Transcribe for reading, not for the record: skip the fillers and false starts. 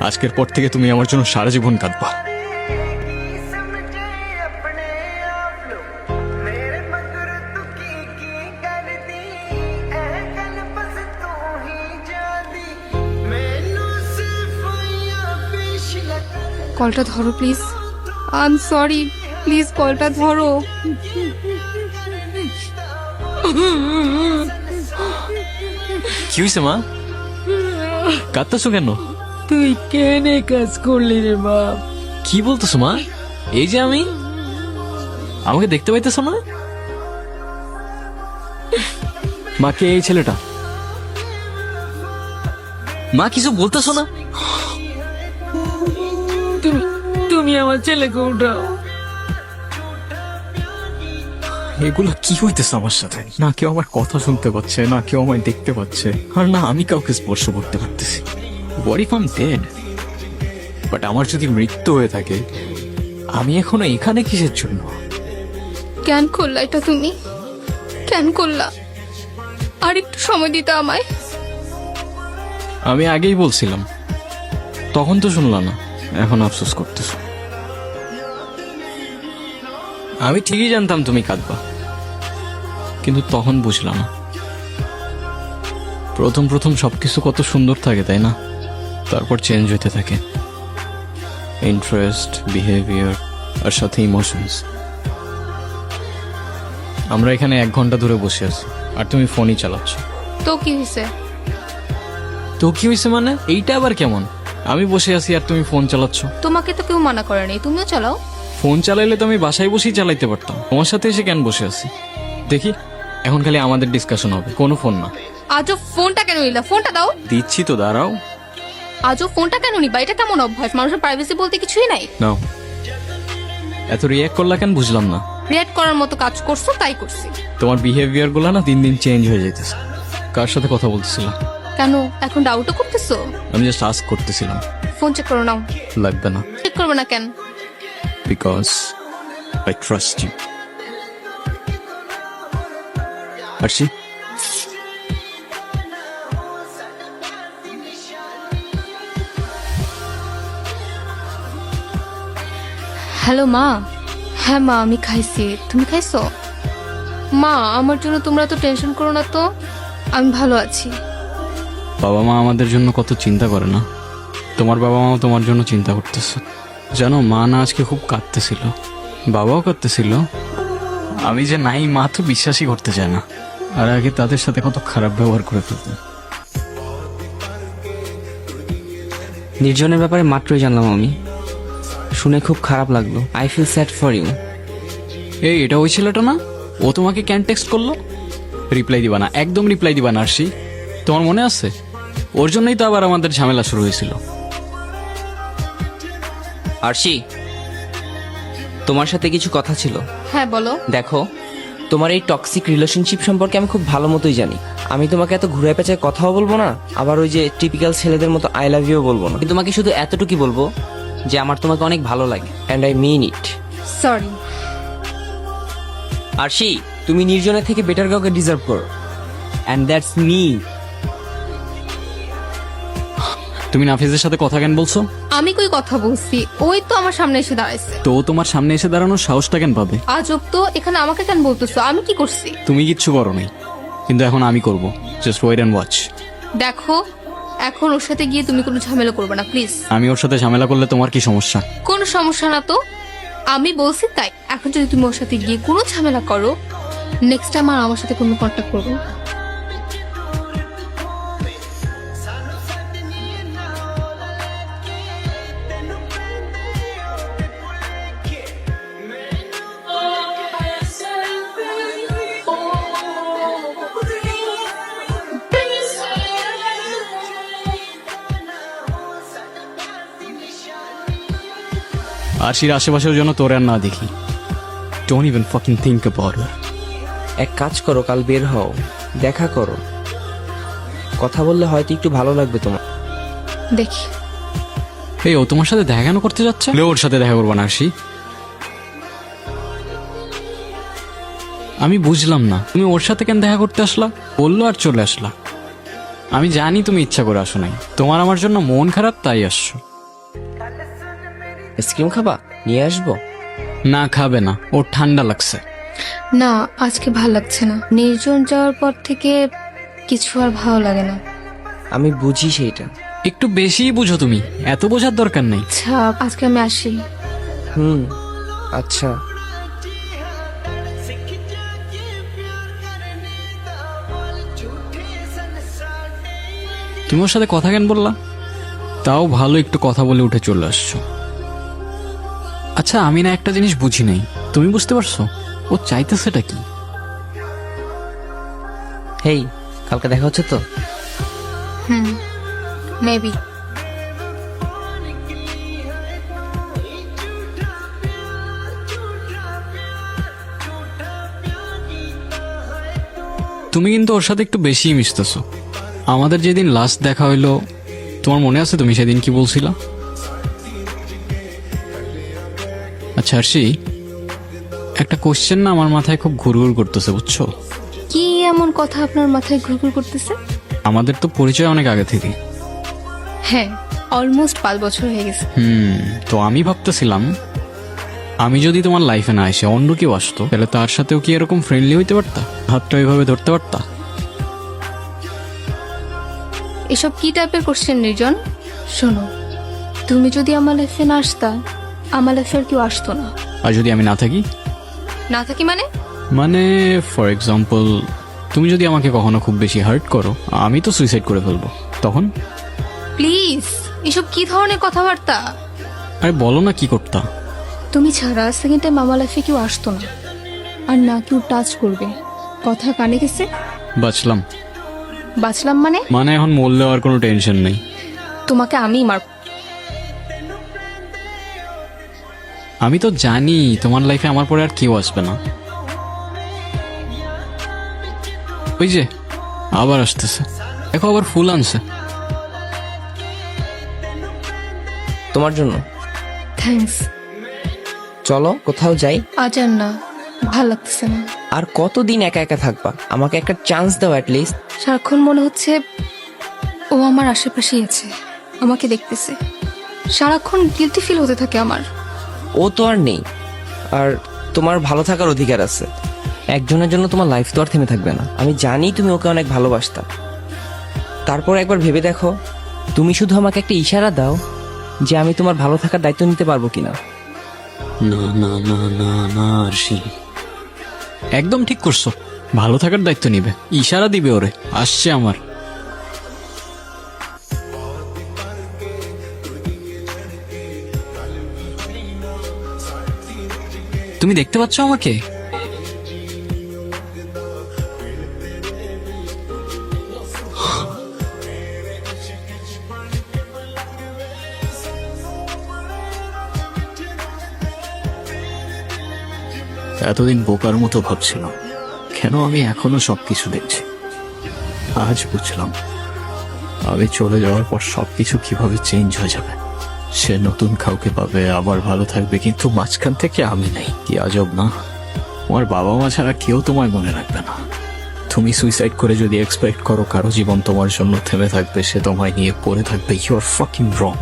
আজকের পর থেকে তুমি আমার জন্য সারা জীবন কাঁদবা। কলটা ধরো please. I am sorry, please কলটা ধরো। কি হয়েছে মা, কাঁদতেছো কেন? তুই কেনে কাজ করলি রে বাপ? কি বলতেছো মা? এই যে আমি, আমাকে দেখতে পাইতেছো না? মা কে এই ছেলেটা? মা কিছু বলতেছো না? তুমি আমার ছেলেকে উঠাও। এগুলো কি হইতেছে আমার সাথে? না কেউ আমার কথা শুনতে পাচ্ছে, না কেউ আমায় দেখতে পাচ্ছে, আর না আমি কাউকে স্পর্শ করতে পারতেছি। What if I'm dead? But আমার যদি মৃত্যু হয়ে থাকে, আমি এখনো এখানে কিসের জন্য? কেন করলা এটা তুমি? কেন করলা? আর একটু সময় দিতে আমায়। আমি আগেই বলছিলাম, তখন তো শুনলা না, এখন আফসোস করতেছো। আমি ঠিকই জানতাম তুমি কাঁদবা, কিন্তু তখন বুঝলাম না। প্রথম প্রথম সবকিছু কত সুন্দর থাকে তাই না, তারপর চেঞ্জ হতে থাকে। ইন্টারেস্ট, বিহেভিয়ার আর সাথে ইমোশনস। আমরা এখানে 1 ঘন্টা ধরে বসে আছি আর তুমি ফোনই চালাচ্ছ। তো কি হয়েছে? তো কি হয়েছে মানে? এইটা আবার কেমন? আমি বসে আছি আর তুমি ফোন চালাচ্ছ। তোমাকে তো কেউ মানা করে নাই, তুমিও চালাও। ফোন চালাইলে তো আমি বাসায় বসেই চালাইতে পারতাম, তোমার সাথে এসে কেন বসে আছি? দেখি, এখন খালি আমাদের ডিসকাশন হবে, কোনো ফোন না। আজও ফোনটা কেন নিলা? ফোনটা দাও। দিচ্ছি তো, দাঁড়াও। আজও ফোনটা কেন নিবা? এটা কেমন অভ্যাস? মানুষের প্রাইভেসি বলতে কিছুই নাই। নাও। এত রিয়াক্ট করলা কেন বুঝলাম না। রিয়েক্ট করার মতো কাজ করছো তাই করছি। তোমার বিহেভিয়ার গুলো না দিন দিন চেঞ্জ হয়ে যাইতেছে। কার সাথে কথা বলতেছিলাম? কেন এখন ডাউটও করতেছো? আমি জাস্ট আস্ক করতেছিলাম। ফোন চেক করো নাও। লাগবে না। চেক করবে না কেন? Because I trust you. Arshi, hello মা। হ্যাঁ মা, আমি খাইছি। তুমি খাইছো? মা আমার জন্য তোমরা তো টেনশন করো না তো, আমি ভালো আছি। বাবা মা আমাদের জন্য কত চিন্তা করে না? তোমার বাবা মাও তোমার জন্য চিন্তা করতেছে। জানো, মা না আজকে খুব কাঁদতেছিল, বাবাও কাঁদতেছিল। আমি যে নাই, মা তো বিশ্বাসই করতে চায় না। আর আগে তাদের সাথে কত খারাপ ব্যবহার করে ফেলতেন। নির্জনের ব্যাপারে মাত্রই জানলাম আমি, শুনে খুব খারাপ লাগলো। I feel sad for you. এই, এটা ওই ছেলেটা না? ও তোমাকে ক্যান টেক্সট করলো? রিপ্লাই দিবা না, একদম রিপ্লাই দিবা না আরশি। তোমার মনে আছে? ওর জন্যই তো আবার আমাদের ঝামেলা শুরু হয়েছিল। আরশি, তোমার সাথে কিছু কথা ছিল। হ্যাঁ বলো। দেখো, তোমার এই টক্সিক রিলেশনশিপ সম্পর্কে আমি খুব ভালো মতোই জানি। আমি তোমাকে এত ঘুরে পেঁচায় কথাও বলবো না, আবার ওই যে টিপিক্যাল ছেলেদের মতো আই লাভ ইউ বলবো না। তোমাকে শুধু এতটুকুই বলবো যে আমার তোমাকে অনেক ভালো লাগে, and I mean it. Sorry. Arshi, তুমি নির্জনের থেকে বেটার কাউকে ডিজার্ভ করো, অ্যান্ড দ্যাটস মি। তুমি নাফিজের সাথে কথা কেন বলছো? আমি কই কথা বলছি? ওই তো আমার সামনে এসে দাঁড়াইছে। তো ও তোমার সামনে এসে দাঁড়ানোর সাহসটা কেন পাবে? আজব তো, এখানে আমাকে কেন বলতেছো? আমি কি করছি? তুমি কিচ্ছু করো নাই, কিন্তু এখন আমি করব। Just wait and watch. দেখো, এখন ওর সাথে গিয়ে তুমি কোনো ঝামেলা করবে না প্লিজ। আমি ওর সাথে ঝামেলা করলে তোমার কি সমস্যা? কোনো সমস্যা না তো, আমি বলছি তাই। এখন যদি তুমি ওর সাথে গিয়ে কোনো ঝামেলা করো, নেক্সট টাইম আর আমার সাথে কোনো কন্ট্যাক্ট করবে না। আরশির আশেপাশের জন্য তোর আর না দেখি। Don't even fucking think about it. এক কাজ করো, কাল বের হও, দেখা করো, কথা বললে হয়তো একটু ভালো লাগবে তোমার। দেখি। এই, ও তোমার সাথে দেখা কেন করতে যাচ্ছে? ওর সাথে দেখা করবো না আরশি। আমি বুঝলাম না, তুমি ওর সাথে কেন দেখা করতে আসলা? বললো আর চলে আসলা। আমি জানি তুমি ইচ্ছা করে আসো নাই, তোমার আমার জন্য মন খারাপ তাই আসছো। আইসক্রিম খাবা? নিয়ে আসবো। না খাবে না, ওর ঠান্ডা লাগছে। না, আজকে ভাল লাগছে না। নির্জন যাওয়ার পর থেকে কিছু আর ভালো লাগে না। আমি বুঝি সেইটা। একটু বেশিই বুঝো তুমি, এত বোঝার দরকার নেই। আচ্ছা, আজকে আমি আসি। আচ্ছা। তুমি ওর সাথে কথা কেন বললা? তাও ভালো, একটু কথা বলে উঠে চলে আসছো। আচ্ছা, আমি না একটা জিনিস বুঝি নাই, তুমি বুঝতে পারছো ও চাইতেছেটা কি? হেই, কালকে দেখা হচ্ছে তো? মেবি। তুমি কিন্তু ওর সাথে একটু বেশিই মিশতেছো। আমাদের যেদিন লাস্ট দেখা হইলো, তোমার মনে আছে তুমি সেদিন কি বলছিলা? আচ্ছা আরশি, একটা কোশ্চেন না আমার মাথায় খুব ঘুরঘুর করতেছে, বুঝছো? কি এমন কথা আপনার মাথায় ঘুরঘুর করতেছে? আমাদের তো পরিচয় অনেক আগে থেকে। হ্যাঁ, অলমোস্ট 5 বছর হয়ে গেছে। তো আমি ভাবতেছিলাম, আমি যদি তোমার লাইফে না এসে অন্য কেউ আসতো, তাহলে তার সাথেও কি এরকম ফ্রেন্ডলি হইতে পারতা? হাতটা ওইভাবে ধরতে পারতা? এসব কি টাইপের কোশ্চেন নির্জন? শোনো, তুমি যদি আমার লাইফে না আসতা, আমার লাইফে আর কেউ আসতো না। আর যদি আমি না থাকি? না থাকি মানে? মানে ফর এক্সাম্পল, তুমি যদি আমাকে কখনো খুব বেশি হার্ট করো, আমি তো সুইসাইড করে ফেলবো, তখন? প্লিজ, এসব কি ধরনের কথাবার্তা? আরে বলো না, কি করতা? তুমি ছাড়া সেকেন্ড টাইম আমার লাইফে কেউ আসতো না, আর না কেউ টাচ করবে। কথা কানে গেছে? বাঁচলাম। বাঁচলাম মানে? মানে এখন মরলেও আর কোনো টেনশন নেই। তোমাকে আমি মার। আমি তো জানি তোমার লাইফে আমার পরে আর কেউ আসবে না। ওই যে আবার আসতেছে, দেখো আবার ফুল আনছে। তোমার জন্য। থ্যাঙ্কস। চলো কোথাও যাই। আজ আর না, ভাল লাগতেছে না। আর কতদিন একা একা থাকবা? আমাকে একটা চান্স দাও অ্যাটলিস্ট। সারাক্ষণ মনে হচ্ছে ও আমার আশেপাশেই আছে, আমাকে দেখতেছে। সারাক্ষণ গিলটি ফিল হতে থাকে আমার। ও তো আর নেই, আর তোমার ভালো থাকার অধিকার আছে। একজনের জন্য তোমার লাইফ তো আর থেমে থাকবে না। আমি জানি তুমি ওকে অনেক ভালোবাসতা, তারপর একবার ভেবে দেখো, তুমি শুধু আমাকে একটা ইশারা দাও যে আমি তোমার ভালো থাকার দায়িত্ব নিতে পারবো কিনা। না না না না না আরশি, একদম ঠিক করছো। ভালো থাকার দায়িত্ব নিবে, ইশারা দিবে ওরে, আসছে আমার। তুমি দেখতে পাচ্ছ আমাকে? এতদিন বোকার মতো ভাবছিলাম কেন আমি এখনো সবকিছু দেখছি। আজ বুঝলাম আমি চলে যাওয়ার পর সবকিছু কিভাবে চেঞ্জ হয়ে যাবে। সে নতুন কাউকে পাবে, আবার ভালো থাকবে, কিন্তু মাঝখান থেকে আমি নেই। কি আজব না? তোমার বাবা মা ছাড়া কেউ তোমায় মনে রাখবে না। তুমি সুইসাইড করে যদি এক্সপেক্ট করো কারো জীবন তোমার জন্য থেমে থাকবে, সে তোমায় নিয়ে পড়ে থাকবে, ইউ আর ফাকিং রং।